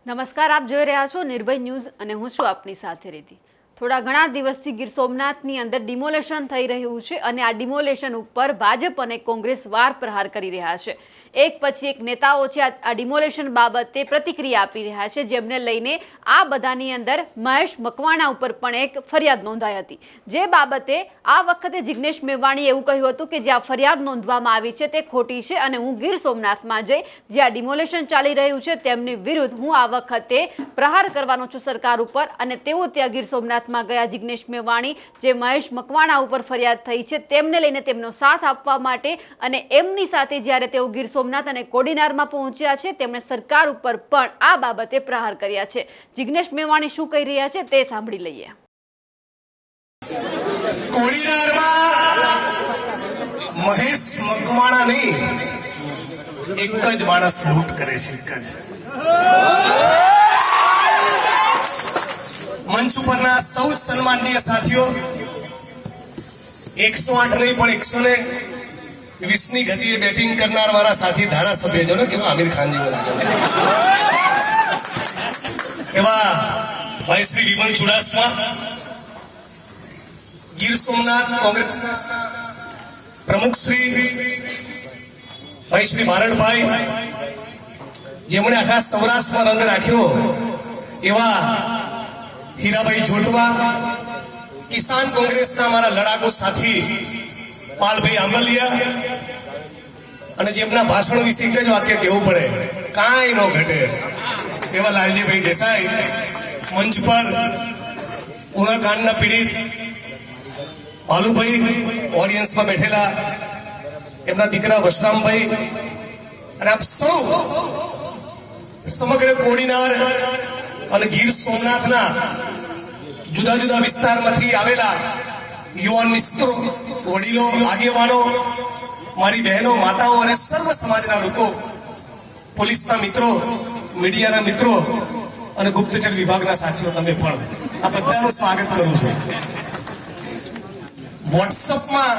નમસ્કાર, આપ જોઈ રહ્યા છો નિર્ભય ન્યૂઝ અને હું છું આપની સાથે રીતિ। થોડા ઘણા દિવસથી ગીર સોમનાથની અંદર ડિમોલેશન થઈ રહ્યું છે અને આ ડિમોલેશન ઉપર ભાજપ અને કોંગ્રેસ વાર પ્રહાર કરી રહ્યા છે। એક પછી એક નેતાઓ છે આ ડિમોલેશન બાબતે પ્રતિક્રિયા આપી રહ્યા છે, જેમને લઈને આ બધાની અંદર મહેશ મકવાણા ઉપર પણ એક ફરિયાદ નોંધાઈ હતી। જે બાબતે આ વખતે જિગ્નેશ મેવાણીએ એવું કહ્યું હતું કે જે આ ફરિયાદ નોંધવામાં આવી છે તે ખોટી છે અને હું ગીર સોમનાથમાં જઈ જે આ ડિમોલેશન ચાલી રહ્યું છે તેમની વિરુદ્ધ હું આ વખતે પ્રહાર કરવાનો છું સરકાર ઉપર। અને તેઓ ત્યાં ગીર સોમનાથમાં ગયા જિગ્નેશ મેવાણી જે મહેશ મકવાણા ઉપર ફરિયાદ થઈ છે તેમને લઈને તેમનો સાથ આપવા માટે અને એમની સાથે જ્યારે તેઓ ગીર સોમનાથ અને કોડીનારમાં પહોંચ્યા છે તેમણે સરકાર ઉપર પણ આ બાબતે પ્રહાર કર્યા છે। જિગ્નેશ મેવાણી શું કહી રહ્યા છે તે સાંભળી લઈએ। કોડીનારમાં મહેશ મકવાણા નહીં, એક જ માણસ લૂંટ કરે છે, એક જ। મંચ ઉપરના સૌ સન્માનનીય સાથીઓ, 108 નહીં પણ 120 ની ગતિએ બેટિંગ કરનાર મારા સાથી ધારાસભ્ય જો ને કેવા આમિર ખાન જેવા લાગે એવા ભાઈ શ્રી વિમલ ચુડાસમા, ગીર સોમનાથ કોંગ્રેસ પ્રમુખ શ્રી ભાઈ શ્રી ભારતભાઈ, જેમણે આખા સૌરાષ્ટ્રમાં રંગ રાખ્યો એવા હીરાભાઈ જોટવા, કિસાન કોંગ્રેસના મારા લડાકુ સાથી પાલભાઈ આંબલિયા, અને જેમના ભાષણ વિશે એક જ વાક્ય કહેવું પડે, કાંઈ ન ઘટે એવા લાલજીભાઈ દેસાઈ, મંચ પર ઉનાકાંડના પીડિત ભાલુભાઈ, ઓડિયન્સમાં બેઠેલા એમના દીકરા વશરામભાઈ, અને આપ સૌ સમગ્ર કોડીનાર અને ગીર સોમનાથના જુદા જુદા વિસ્તારમાંથી આવેલા યુવાન મિત્રો, વડીલો, આગેવાનો, મારી બહેનો, માતાઓ અને સર્વ સમાજના લોકો, પોલીસના મિત્રો, મીડિયાના મિત્રો અને ગુપ્તચર વિભાગના સાથીઓ, તમે પણ આ બધાનું સ્વાગત કરું છું। વોટ્સઅપમાં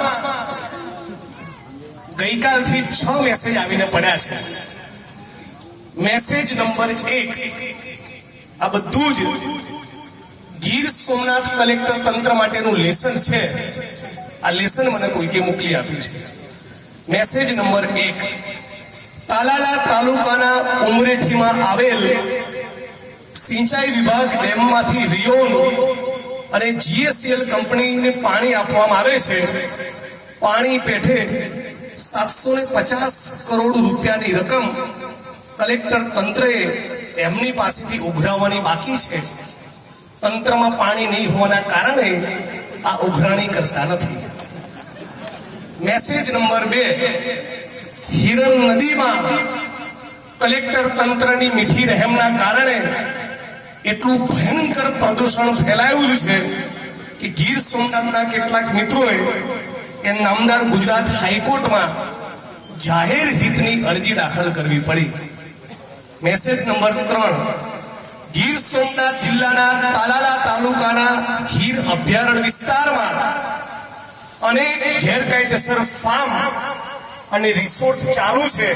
ગઈકાલથી 6 મેસેજ આવીને પડ્યા છે। મેસેજ નંબર 1, આ બધું જ ગીર સોમનાથ કલેક્ટર તંત્ર માટેનું લેસન છે। આ લેસન મને કોઈકે મોકલી આપ્યું છે। મેસેજ નંબર 1, તાલાલા તાલુકાના ઉમરેઠીમાં આવેલ સિંચાઈ વિભાગ ડેમમાંથી રિયોન અને જીએસએલ કંપનીને પાણી આપવામાં આવે છે। પાણી પેઠે 750 કરોડ રૂપિયાની રકમ કલેક્ટર તંત્રએ એમની પાસેથી ઉઘરાવવાની બાકી છે। તંત્રમાં પાણી નહીં હોવાના કારણે આ ઉઘરાણી કરતા નથી। મેસેજ નંબર 2, હિરણ નદીમાં કલેક્ટર તંત્રની મીઠી રહેમના કારણે એટલું ભયંકર પ્રદૂષણ ફેલાયું છે કે ગીર સોમનાથના કેટલાક મિત્રોએ એ નામદાર ગુજરાત હાઈકોર્ટમાં જાહેર હિતની અરજી દાખલ કરવી પડી। મેસેજ નંબર 3, ગીર સોમનાથ જિલ્લાના તાલાલા તાલુકાના ગીર અભયારણ્ય વિસ્તારમાં અનેક ગેરકાયદેસર ફાર્મ અને રિસોર્ટ ચાલુ છે।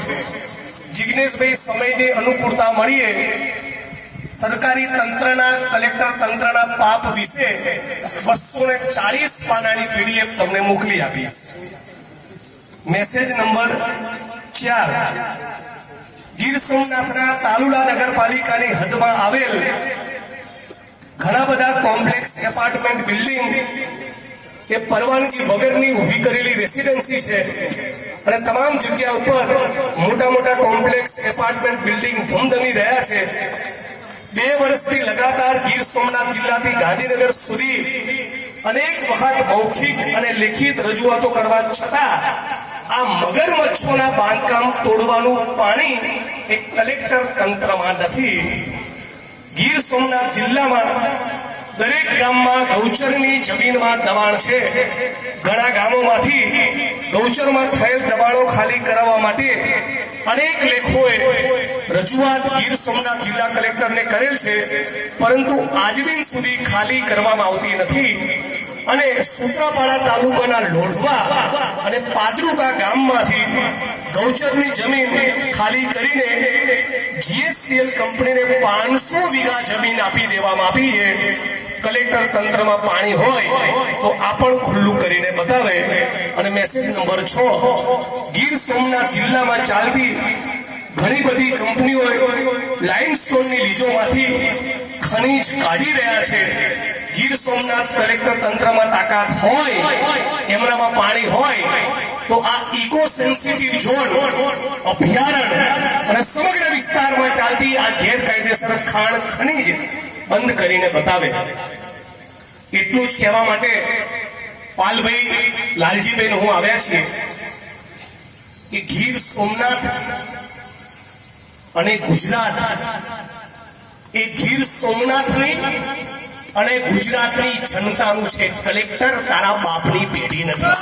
જિગ્નેશભાઈ, સમયની અનુકૂળતા મળીએ સરકારી તંત્રના, કલેક્ટર તંત્રના પાપ વિશે 240 પાનાની પીડીએફ તમને મોકલી આપીશ। મેસેજ નંબર 4, ગીર સોમનાથના તાલુલા નગરપાલિકાની હદમાં આવેલ ઘણા બધા કોમ્પ્લેક્સ એપાર્ટમેન્ટ બિલ્ડિંગ એ પરવાનગી વગરની ઊભી કરેલી રેસિડેન્સી છે અને તમામ જગ્યા ઉપર મોટા મોટા કોમ્પ્લેક્સ એપાર્ટમેન્ટ બિલ્ડિંગ ધમધમી રહ્યા છે। 2 વર્ષથી લગાતાર ગીર સોમનાથ જિલ્લાથી ગાંધીનગર સુધી અનેક વખત મૌખિક અને લેખિત રજૂઆતો કરવા છતાં આ મગરમચ્છોના બાંધકામ તોડવાનું પાણી એ કલેક્ટર તંત્રમાં નથી। ગીર સોમનાથ જિલ્લામાં દરેક ગામમાં ગૌચરની જમીનમાં દબાણ છે। ઘણા ગામોમાંથી ગૌચરમાં થયેલ દબાણો ખાલી કરાવવા માટે અનેક લેખોએ રજૂઆત ગીર સોમનાથ જિલ્લા કલેક્ટરને કરેલ છે, પરંતુ આજ દિન સુધી ખાલી કરવામાં આવતી નથી। અને સૂત્રાપાડા તાલુકાના લોઢવા અને પાદરુકા ગામમાંથી ગૌચરની જમીન ખાલી કરીને જીએસસીએલ કંપનીને 500 વીઘા જમીન આપી દેવામાં આવી છે. કલેક્ટર તંત્રમાં પાણી હોય તો આ પણ ખુલ્લું કરીને બતાવે. અને મેસેજ નંબર 6, ગીર સોમનાથ જિલ્લામાં ચાલતી ઘણી બધી કંપનીઓ લાઇમસ્ટોનની લીજોમાંથી ખનીજ કાઢી રહ્યા છે. ગીર સોમનાથ કલેક્ટર તંત્રમાં તાકાત હોય, એમનામાં પાણી હોય તો આ ઇકો સેન્સિટિવ ઝોન અભયારણ્ય અને સમગ્ર વિસ્તારમાં ચાલતી આ ગેરકાયદેસર ખાણ ખનીજ બંધ કરીને બતાવે. એટલું જ કહેવા માટે પાલભાઈ લાલજીભાઈ હું આવ્યા છીએ કે ગીર સોમનાથ અને ગુજરાત એ ગીર સોમનાથની અને ગુજરાતની જનતાનું છે. કલેક્ટર તારા બાપની પેઢી નથી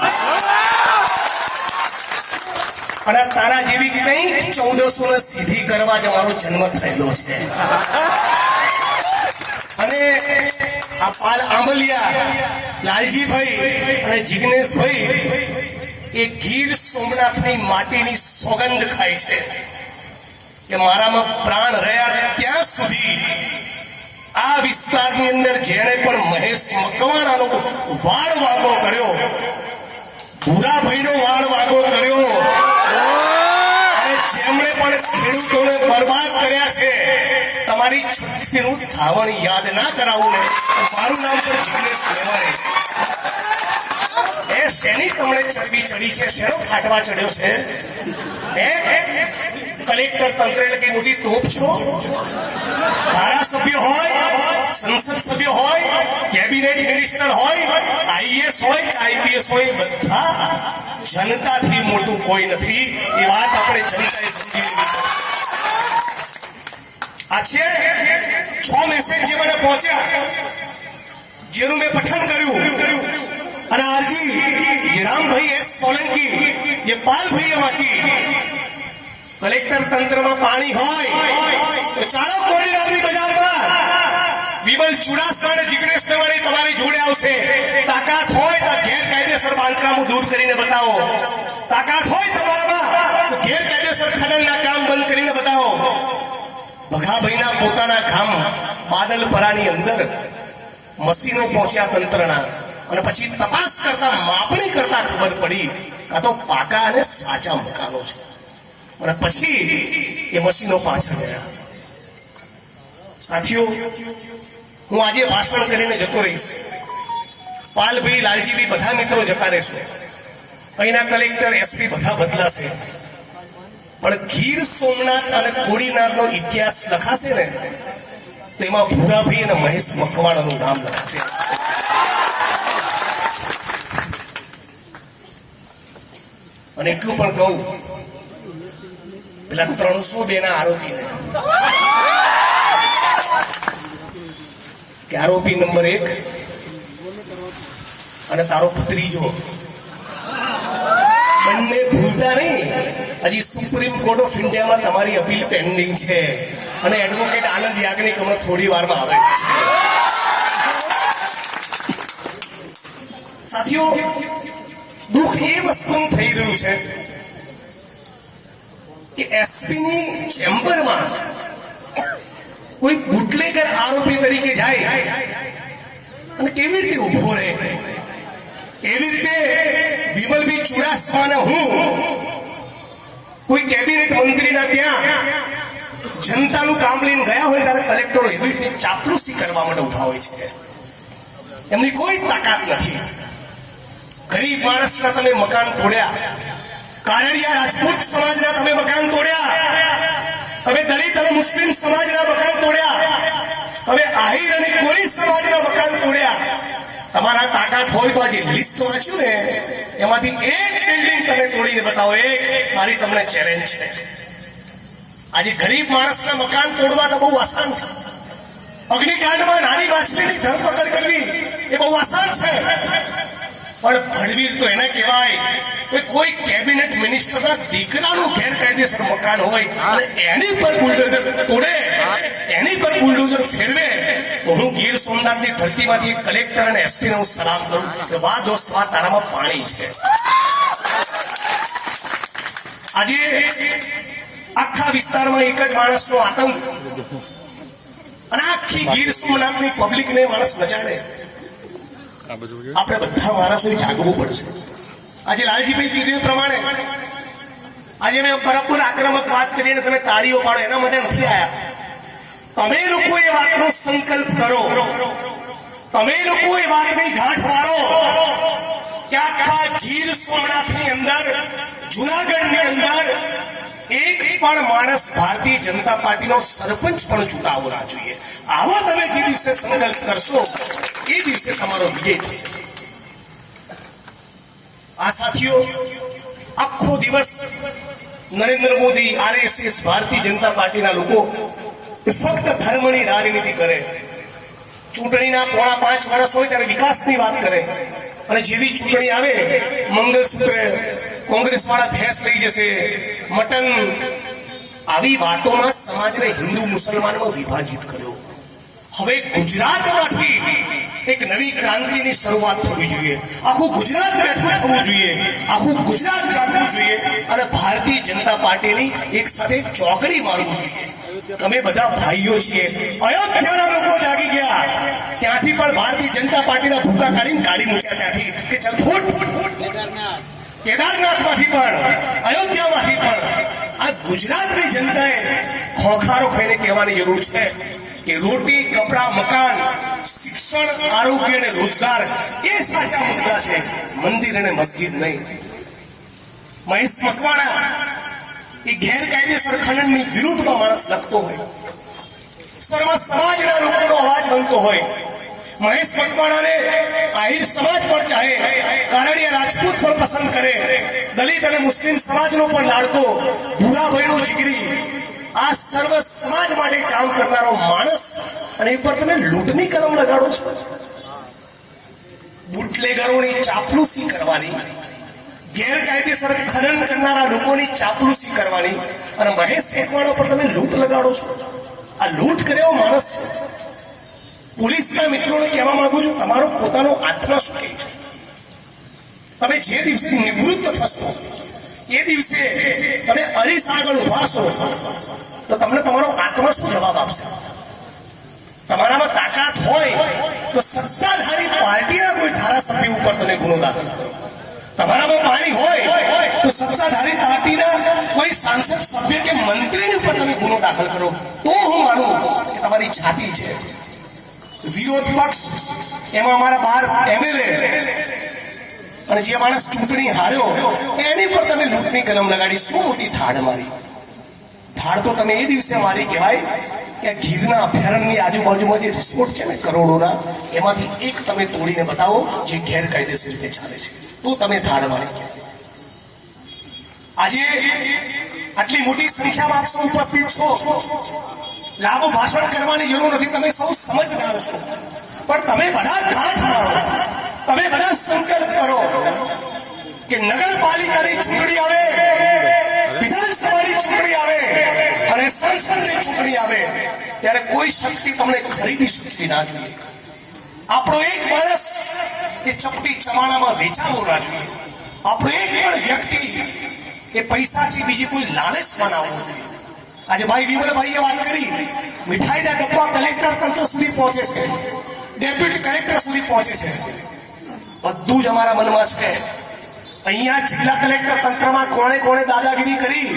અને તારા જેવી કંઈક 1400 સીધી કરવા જ અમારો જન્મ થયેલો છે. અને આ પાલ આંબલિયા લાલજીભાઈ અને જિગ્નેશભાઈ એ ગીર સોમનાથની માટીની સોગંદ ખાય છે કે મારામાં પ્રાણ રહ્યા ત્યાં સુધી આ વિસ્તારની અંદર જેણે પણ મહેશ મકવાણાનો વાળ વાગો કર્યો, ભૂરાભાઈનો વાળ વાગો કર્યો અને જેમણે પણ ખેડૂતોને બરબાદ કર્યા છે, તમારી છઠ્ઠીનું ધાવણ યાદ ના કરાવું ને મારું નામ પણ જિગ્નેશ લેવાય. એ શેની તમને ચરબી ચડી છે? શેનો ફાટવા ચડ્યો છે? કલેક્ટર તંત્ર એટલે કઈ મોટી તોપ છો? ધારાસભ્ય હોય, સંસદ સભ્ય હોય, કેબિનેટ મિનિસ્ટર હોય, આઈએસ હોય કે આઈપીએસ હોય, બધા જનતાથી મોટું કોઈ નથી. એ વાત આપણે જનતાએ સમજી લેવી પડશે. આ છે 6 મેસેજ જે મને પહોંચ્યા, જેનું મેં પઠન કર્યું. અને આરજી રામભાઈ એસ સોલંકી જે પાલભાઈએ વાંચી. કલેક્ટર તંત્રમાં પાણી હોય તો ચાલો કોડીનારની બજારમાં વિમલ ચુડાસમા અને જિગ્નેશ મેવાણી તમારી જોડે આવશે. તાકાત હોય તો ગેરકાયદેસર બાંધકામો દૂર કરીને બતાવો. તાકાત હોય તમારામાં તો ગેરકાયદેસર ખનનના કામ બંધ કરીને બતાવો. ભગાભાઈના પોતાના ગામ બાદલપરાની અંદર મશીનો પહોંચ્યા તંત્રના અને પછી તપાસ કરતા માપણી કરતા ખબર પડી કાં તો પાકા અને સાચા મકાનો છે. અને પછી એ મશીનો પાછળ ગયા. સાથીઓ, હું આજે ભાષણ કરીને જતો રહીશ. પાલભાઈ લાલજીભાઈ બધા મિત્રો જતા રહેશું. અહીંના કલેક્ટર એસપી બધા બદલાશે. પણ ગીર સોમનાથ અને કોડીનારનો ઇતિહાસ લખાશે ને તો એમાં ભૂરાભાઈ અને મહેશ મકવાણાનું નામ લખાશે. અને એટલું પણ કહું, પેલા 302 ના આરોપીને કે આરોપી નંબર 1 અને તારો ભત્રીજો બંને ભૂલતા નહીં. હજી સુપ્રીમ કોર્ટ ઓફ ઇન્ડિયામાં તમારી અપીલ પેન્ડિંગ છે અને એડવોકેટ આનંદ યાજ્ઞિક હમણાં થોડી વારમાં આવે છે. સાથીઓ, દુઃખ એ વસ્તુનું થઈ રહ્યું છે કે એસપીની ચેમ્બરમાં કોઈ બુટલેગર આરોપી તરીકે જાય અને કેવી રીતે ઉભો રહે? એવી રીતે વિમલભાઈ ચુડાસમાને હું કોઈ કેબિનેટ મંત્રીના ત્યાં જનતાનું કામ લઈને ગયા હોય ત્યારે કલેક્ટરો એવી રીતે ચાપલુસી કરવા માટે ઉભા હોય છે. એમની કોઈ તાકાત નથી. ગરીબ માણસના તમે મકાન તોડ્યા, કારડિયા રાજપૂત સમાજના તમે મકાન તોડ્યા, તમે દલિત અને મુસ્લિમ સમાજના મકાન તોડ્યા, તમે આહિર અને કોળી સમાજના મકાન તોડ્યા. તમારા તાકાત હોય તો આજે લિસ્ટ વાંચ્યું ને એમાંથી એક બિલ્ડિંગ તમે તોડીને બતાવો. એક મારી તમને ચેલેન્જ છે. આજે ગરીબ માણસના મકાન તોડવા તો બહુ આસાન છે. અગ્નિકાંડમાં નાની માછલીની ધરપકડ કરવી એ બહુ આસાન છે. પણ ભડવીર તો એને કહેવાય કોઈ કેબિનેટ મિનિસ્ટરના દીકરાનું ગેરકાયદેસર મકાન હોય અને એની પર બુલડોઝર તોડે, એની પર બુલડોઝર ફેરવે તો હું ગીર સોમનાથની ધરતીમાંથી એક કલેક્ટર અને એસપીને હું સલામ કરું કે વાહ દોસ્ત વાહ તારામાં પાણી છે. આજે આખા વિસ્તારમાં એક જ માણસનો આતંક અને આખી ગીર સોમનાથની પબ્લિકને માણસ નચાડે. આપણે બધા માણસોએ જાગવું પડશે. આજે લાલજીભાઈ કીધું એ પ્રમાણે આજે મેં બરાબર આક્રમક વાત કરી અને તમે તાળીઓ પાડો એના માટે નથી આવ્યા. તમે લોકો એ વાતનો સંકલ્પ કરો, તમે લોકો એ વાતની ગાંઠ મારો કે આખા ગીર સોમનાથની અંદર, જુનાગઢની અંદર એક પણ માણસ ભારતીય જનતા પાર્ટીનો સરપંચ પણ ચૂંટાવો ના જોઈએ. આવો તમે જે દિવસે સંકલ્પ કરશો એ દિવસે તમારો વિજય થશે. આ સાથીઓ આખો દિવસ નરેન્દ્ર મોદી, આરએસએસ, ભારતીય જનતા પાર્ટીના લોકો ફક્ત ધર્મની રાજનીતિ કરે. ચૂંટણીના 4.5 વર્ષ હોય ત્યારે વિકાસની વાત કરે અને જેવી ચૂંટણી આવે મંગલસૂત્ર કોંગ્રેસ વાળા ભેંસ લઈ જશે, મટન, આવી વાતોમાં સમાજને હિન્દુ મુસલમાનમાં વિભાજિત કર્યો. હવે ગુજરાતમાંથી એક નવી ક્રાંતિની શરૂઆત થવી જોઈએ. આખું ગુજરાત બેઠું થવું જોઈએ, આખું ગુજરાત જાગવું જોઈએ અને ભારતીય જનતા પાર્ટીની એક સાથે ચોકડી મારવું જોઈએ. તમે બધા ભાઈઓ છીએ. અયોધ્યાના લોકો જાગી ગયા, ત્યાંથી પણ ભારતીય જનતા પાર્ટીના ભૂકા કાઢીને ગાડી મૂક્યા ત્યાંથી કે ચાલ ફૂટ. કેદારનાથમાંથી પણ, અયોધ્યામાંથી પણ આ ગુજરાતની જનતાએ ખોખારો ખાઈને કહેવાની જરૂર છે કે રોટી, કપડા, મકાન, શિક્ષણ, આરોગ્ય અને રોજગાર એ સાચા મુદ્દા છે, મંદિર અને મસ્જિદ નહીં. મહેશ મકવાણા એ ગેરકાયદેસર ખનનની વિરુદ્ધમાં માણસ લખતો હોય, સર્વ સમાજના લોકોનો અવાજ બનતો હોય. મહેશ મકવાણાને આહિર સમાજ પણ ચાહે, કારણિયા રાજપૂત પણ પસંદ કરે, દલિત અને મુસ્લિમ સમાજનો પણ લાડકો, ભૂરાભાઈનો જીગરી, આ સર્વ સમાજ માટે કામ કરનારો માણસ અને એ પર તમે લૂંટની કલમ લગાડો છો. બુટલેગરોની ચાપલુસી કરવાની, ગેરકાયદેસર ખનન કરનારા લોકોની ચાપલુસી કરવાની અને મહેશ મકવાણા પર તમે લૂંટ લગાડો છો. આ લૂંટ કર્યો માણસ છે. પોલીસના મિત્રોને કહેવા માંગુ છું, તમારો પોતાનો આત્મા શું કહે છે? તમે જે દિવસે નિવૃત્ત થશો એ દિવસે તમે અરીસ આગળ ઉભા છો તો તમને તમારો આત્મા શું જવાબ આપશે? તમારામાં તાકાત હોય તો સત્તાધારી પાર્ટીના કોઈ ધારાસભ્ય ઉપર તમે ગુનો દાખલ કરો. તમારામાં પાણી હોય તો સત્તાધારી પાર્ટીના કોઈ સાંસદ, સભ્ય કે મંત્રીની ઉપર તમે ગુનો દાખલ કરો તો હું માનું કે તમારી છાતી છે. વિરોધ પક્ષ એમાં અમારા 12 MLA અને જે માણસ ચૂંટણી હાર્યો એની પર તમે લૂંટની કલમ લગાડી. શું મોટી થાળ મારી? થાળ તો તમે એ દિવસે મારી કહેવાય કે ગીરના અભયારણ્યની આજુબાજુમાં જે રિસોર્ટ છે ને કરોડોના, એમાંથી એક તમે તોડીને બતાવો જે ગેરકાયદેસર રીતે ચાલે છે, તો તમે થાળ મારી કહેવાય. આજે આટલી મોટી સંખ્યામાં આપ સૌ ઉપસ્થિત છો. લાંબુ ભાષણ કરવાની જરૂર નથી, તમે સૌ સમજદાર છો. પણ તમે બધા ગાંઠ મારો, તમે બધા સંકલ્પ કરો કે નગરપાલિકાની ચૂંટણી આવે, વિધાનસભાની ચૂંટણી આવે અને સંસદની ચૂંટણી આવે ત્યારે કોઈ શક્તિ તમને ખરીદી શકતી ના જોઈએ. આપણો એક માણસ એ ચપટી ચવાણામાં વેચાવો ના જોઈએ. આપણો એક પણ વ્યક્તિ એ પૈસાથી બીજી કોઈ લાલચમાં ના આવવો જોઈએ. આજે ભાઈ વિમલભાઈએ વાત કરી, મીઠાઈના ડબ્બા કલેક્ટર તંત્ર સુધી પહોંચે છે, ડેપ્યુટી કલેક્ટર સુધી પહોંચે છે. બધું જ અમારા મનમાં છે. અહીંયા જિલ્લા કલેક્ટર તંત્રમાં કોણે કોણે દાદાગીરી કરી,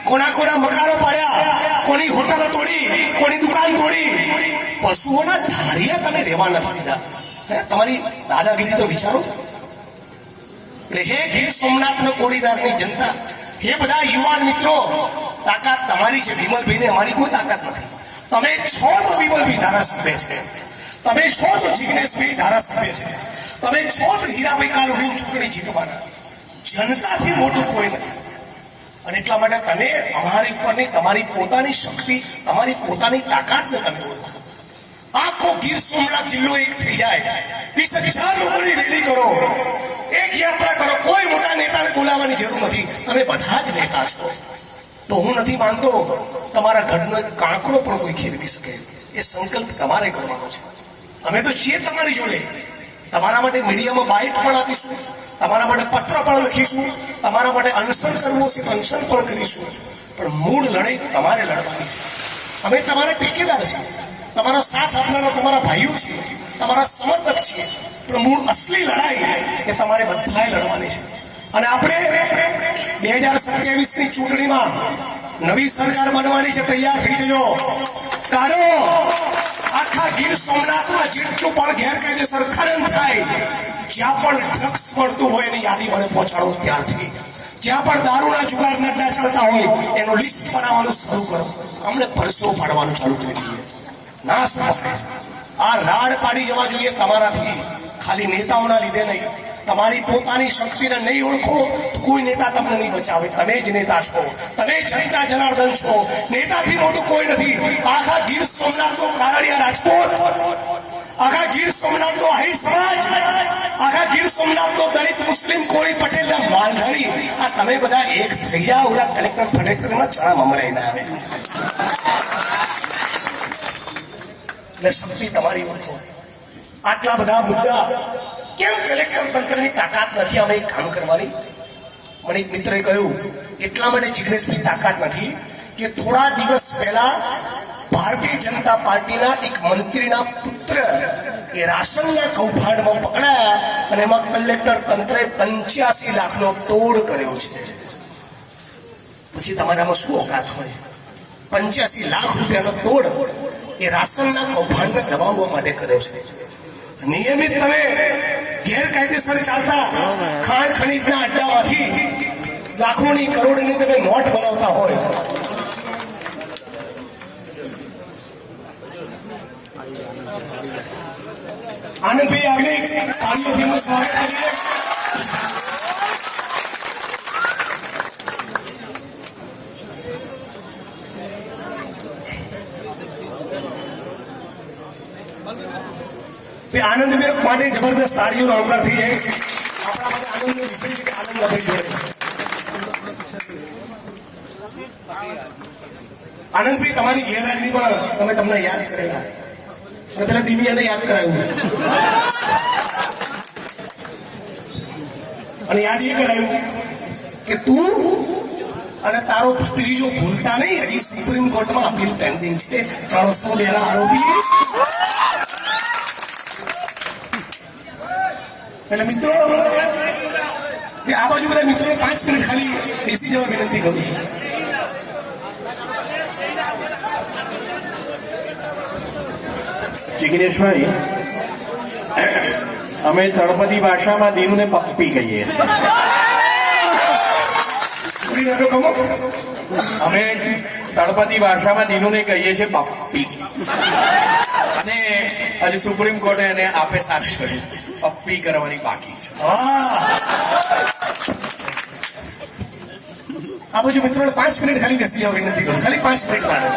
કોના મકાનો પાડ્યા, કોની હોટલો તોડી, કોની દુકાન તોડી, પશુઓના ધારિયા તમે રહેવા નથી દીધા. તમારી દાદાગીરી તો વિચારો. એટલે હે ગીર સોમનાથ કોડીનારની જનતા, હે બધા યુવાન મિત્રો, તાકાત તમારી છે. વિમલભાઈને અમારી કોઈ તાકાત નથી. તમે છો તો વિમલભાઈ ધારાસભ્ય છે, તમે છો તો જિગ્નેશભાઈ ધારાસભ્ય છે, તમે છો તો હીરાભાઈ કાલુડીની ચૂંટણી જીતવાના. જનતાથી મોટું કોઈ નથી. અને એટલા માટે તમે અમારી ઉપરની તમારી પોતાની શક્તિ, તમારી પોતાની તાકાતને તમે ઓળખો. આખો ગીર સોમનાથ જિલ્લો એક થઈ જાય, 20,000 લોકોની રેલી કરો, એક યાત્રા કરો. કોઈ મોટા નેતાને બોલાવવાની જરૂર નથી, તમે બધા જ નેતા છો. તો હું નથી માનતો તમારા ઘરનો કાંકરો પણ કોઈ ખેરવી શકે. એ સંકલ્પ તમારે કરવાનો છે. અમે તો છીએ તમારી જોડે. તમારા માટે મીડિયામાં બાઇટ પણ આપીશું, તમારા માટે પત્ર પણ લખીશું, તમારા માટે અનશન કરવું છે તો અનશન પણ કરીશું. પણ મૂળ લડાઈ તમારે લડવાની છે. અમે તમારા ટેકેદાર છીએ, તમારા સાથ આપનારા તમારા ભાઈઓ છીએ, તમારા સમર્થક છીએ. પણ મૂળ અસલી લડાઈ એ તમારે બધાએ લડવાની છે. અને આપણે 2027ની ચૂંટણીમાં નવી સરકાર બનવાની છે. તૈયાર થઈ જજો. કાઢો આખા ગીર સોમનાથમાં જેટલું પણ ગેરકાયદેસર ખનન થાય, જ્યાં પણ ડ્રગ્સ મળતું હોય એની યાદી મને પહોંચાડો ત્યારથી. જ્યાં પણ દારૂના જુગાર નડ્ડા ચાલતા હોય એનું લિસ્ટ બનાવવાનું શરૂ કરો. અમને પરસો પાડવાનું ચાલુ કરી દઈએ. ના શું આ રાડ પાડી જવા જોઈએ તમારાથી, ખાલી નેતાઓના લીધે નહીં. તમારી પોતાની શક્તિને નહીં ઓળખો તો કોઈ નેતા તમને નહીં બચાવે. તમે જ નેતા છો, તમે જનતા જનાર્દન છો. નેતાથી મોટું કોઈ નથી. આખા ગીર સોમનાથનો કારડિયા રાજપૂત, આખા ગીર સોમનાથનો આહિર સમાજ, આખા ગીર સોમનાથનો દલિત મુસ્લિમ કોળી પટેલના માલધારી, આ તમે બધા એક થઈ જાઓ. ઓલા કલેક્ટર ફલેક્ટરમાં ચણા મમરાઈ ના આવે. એટલે શક્તિ તમારી ઓળખો. આટલા બધા મુદ્દા કેમ કલેક્ટર તંત્રની તાકાત નથી અમે કામ કરવાની? મને એક મિત્રએ કહ્યું એટલા માટે જિગ્નેશની તાકાત નથી કે થોડા દિવસ પહેલા ભારતીય જનતા પાર્ટીના એક મંત્રીના પુત્ર એ રાશનના કૌભાંડમાં પકડાયા અને એમાં કલેક્ટર તંત્રે 85 લાખનો તોડ કર્યો છે. પછી તમારામાં શું ઓકાત હોય? 85 લાખ રૂપિયાનો તોડ એ રાશનના કૌભાંડને દબાવવા માટે કર્યો છે. નિયમિત તમે ગેરકાયદેસર ચાલતા ખાણ ખનીજના અડ્ડામાંથી લાખોની કરોડની તમે નોટ બનાવતા હોય. આનંદભાઈ આગળ તાલીઓથી સ્વાગત કરીએ. આનંદભાઈ માટે જબરદસ્ત તાળીઓનો આવકાર થઈ જાય. આપણા માટે આનંદનો વિષય છે કે આનંદ ભાઈ જોડે. આનંદભાઈ તમારી ગેરહાજરીમાં તમે તમને યાદ કરેલા અને પેલા દિવ્યાને યાદ કરાવ્યું અને યાદ એ કરાયું કે તું અને તારો ભત્રીજો ભૂલતા નહીં, હજી સુપ્રીમ કોર્ટમાં અપીલ પેન્ડિંગ છે. 300 લેના આરોપી. એટલે મિત્રો આ બાજુ બધા મિત્રો 5 મિનિટ ખાલી બેસી જવા વિનંતી કરું છું. જિગ્નેશભાઈ, અમે તળપદી ભાષામાં દીનુને પપ્પી કહીએ છીએ. અમે તળપદી ભાષામાં દીનુને કહીએ છીએ પપ્પી. અને હજી સુપ્રીમ કોર્ટે એને આપે સાથ કર્યું, પપ્પી કરવાની બાકી છે. આ બાજુ મિત્રો 5 મિનિટ ખાલી બેસી જવા વિનંતી કરું. ખાલી 5 મિનિટ માટે.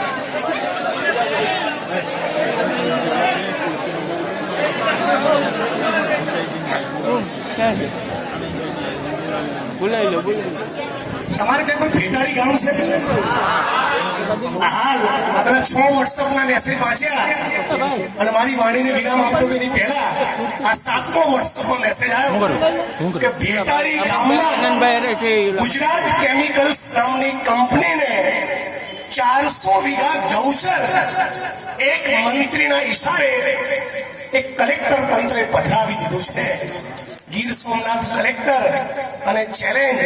તમારે ત્યાં કોઈ ભેટાળી ગામ છે? હાલ આપણા 6 વોટ્સઅપના મેસેજ વાંચ્યા અને મારી વાણીને વિરામ આપતો તેની પહેલા આ 7મો વોટ્સઅપમાં મેસેજ આવ્યો કે ભેટાળી ગામમાં ગુજરાત કેમિકલ્સ નામની કંપનીને 400 વીઘા ગૌચર એક મંત્રીના ઈશારે એક કલેક્ટર તંત્રે પધરાવી દીધું છે. ગીર સોમનાથ કલેક્ટર અને ચેલેન્જ,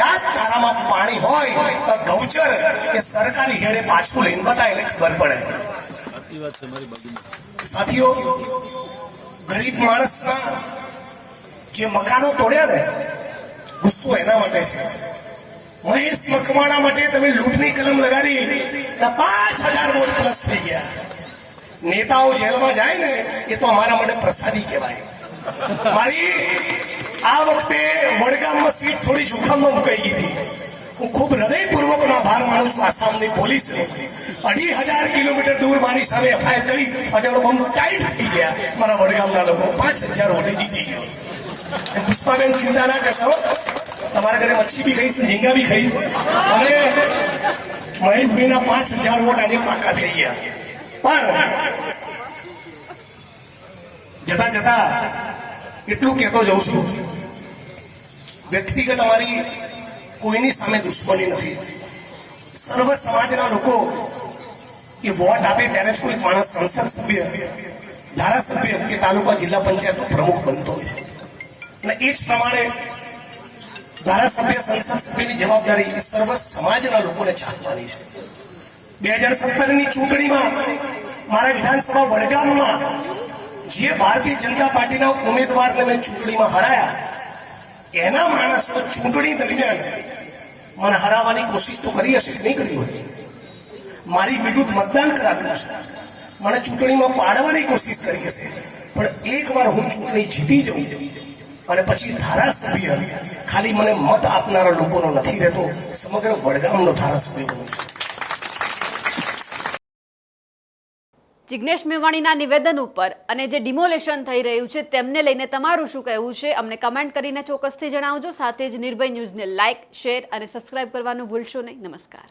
યાદ તારામાં પાણી હોય તો ગૌચર એ સરકારી હેડે પાછું લઈને બતાય એટલે ખબર પડે. સાથીઓ, ગરીબ માણસના જે મકાનો તોડ્યા ને, ગુસ્સો એના માટે છે. મહેશ મકવાણા માટે તમે લૂંટની કલમ લગાડી 5000 વોટ પ્લસ થઈ ગયા. નેતાઓ જેલમાં જાય ને એ તો અમારા માટે પ્રસાદી કહેવાય. મારી આ વખતે વડગામમાં સીટ થોડી જોખમમાં મુકાઈ ગઈ હતી. હું ખૂબ હૃદયપૂર્વકનો આભાર માનું છું આસામની પોલીસ. 2500 કિલોમીટર દૂર મારી સામે એફઆઈઆર કરી અજાણો બમ ટાઈટ થઈ ગયા. મારા વડગામના લોકો 5000 વોટે જીતી ગયો. પુષ્પાબેન ચિંતા ના કરતા, તમારા ઘરે મચ્છી બી ખાઈશ ને ઝીંગા બી ખાઈશ. અને મહેશભાઈના 5000 વોટ આજે પાકા થઈ ગયા. પણ જતા જતા એટલું કહેતો જઉં છું, વ્યક્તિગત અમારી કોઈની સામે દુશ્મની નથી. સર્વ સમાજના લોકો એ વોટ આપે ત્યારે જ કોઈ માણસ સંસદ સભ્ય, ધારાસભ્ય કે તાલુકા જિલ્લા પંચાયતનો પ્રમુખ બનતો હોય છે. અને એ જ પ્રમાણે ધારાસભ્ય, સંસદ સભ્યની જવાબદારી એ સર્વ સમાજના લોકોને ચાલવાની છે. 2017ની ચૂંટણીમાં મારા વિધાનસભા વડગામમાં જે ભારતીય જનતા પાર્ટીના ઉમેદવારને મેં ચૂંટણીમાં હરાયા, એના માણસો ચૂંટણી દરમિયાન મને હરાવવાની કોશિશ તો કરી હશે કે નહીં કરી હોય. મારી વિરુદ્ધ મતદાન કરાવ્યું છે, મને ચૂંટણીમાં પાડવાની કોશિશ કરી હશે. પણ એકવાર હું ચૂંટણી જીતી જાઉં અને પછી ધારાસભ્ય ખાલી મને મત આપનારા લોકોનો નથી રહેતો, સમગ્ર વડગામનો ધારાસભ્ય બનું છું. જિગ્નેશ મેવાણીના નિવેદન ઉપર અને જે ડિમોલેશન થઈ રહ્યું છે તેમને લઈને તમારું શું કહેવું છે અમને કમેન્ટ કરીને ચોક્કસથી જણાવજો. સાથે જ નિર્ભય ન્યૂઝને લાઇક, શેર અને સબસ્ક્રાઇબ કરવાનું ભૂલશો નહીં. નમસ્કાર.